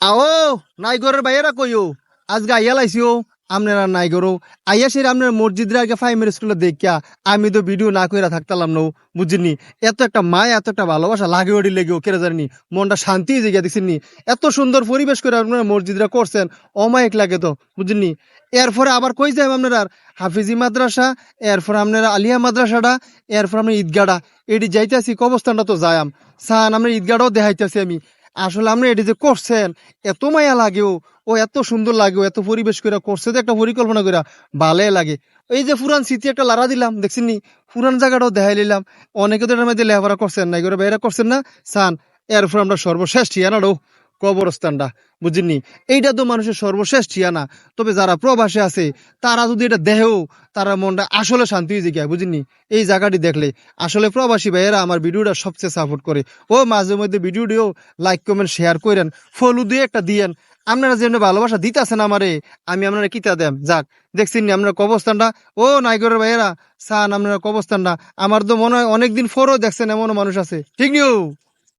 আও নাইগরের বাইরা কইও আজকে আইয়া লাইছিও আপনারা নাইগরও আইয়া সের আপনার মসজিদের আগে প্রাইমারি স্কুলে দেখিয়া আমি তো ভিডিও না কইরা থাকতাম না বুঝিনি এত একটা মায় এত একটা ভালোবাসা লাগে ওটি লেগেও কেড়ে জানি মনটা শান্তি জায়গা দেখছেন এত সুন্দর পরিবেশ করে আপনারা মসজিদরা করছেন অমায়িক লাগে তো বুঝিনি এরপরে আবার কই যাই আপনারা হাফিজি মাদ্রাসা এরপর আপনারা আলিয়া মাদ্রাসাটা এরপর আপনার ঈদগাড়া এটি যাইতেছি কবস্থানটা তো যায়াম সান আমরা ঈদগাড়াও দেখাইতেছি আমি আসলে আপনি এটি যে করছেন এত মায়া লাগেও ও এত সুন্দর লাগেও এত পরিবেশ করে করছে তো একটা পরিকল্পনা করে ভালো লাগে এই যে পুরান স্মৃতি একটা লারা দিলাম দেখছেন নি পুরান জায়গাটাও দেখাই নিলাম অনেকে তো এটার মধ্যে লেখাপড়া করছেন না এগুলো বাইরা করছেন না সান এরপর আমরা সর্বশেষ ঠিয়ানাড়ো কবরস্থানটা বুঝিনি এইটা তো মানুষের সর্বশেষ ঠিয়ানা তবে যারা প্রবাসে আছে তারা যদি এটা দেহেও তারা মনটা আসলে শান্তি হয়ে যায় বুঝিনি এই জায়গাটি দেখলে আসলে প্রবাসী ভাইয়েরা আমার ভিডিওটা সবচেয়ে সাপোর্ট করে ও মাঝে মধ্যে ভিডিওটিও লাইক কমেন্ট শেয়ার করেন ফলো দিয়ে একটা দিয়েন আপনারা যেন ভালোবাসা দিতেছেন আমারে আমি আপনারা কিতা দেন যাক দেখছেন নি আপনার কবরস্থানটা ও নাইগরের ভাইয়েরা সান আপনারা কবরস্থানটা আমার তো মনে হয় অনেকদিন পরও দেখছেন এমনও মানুষ আছে ঠিক নিও।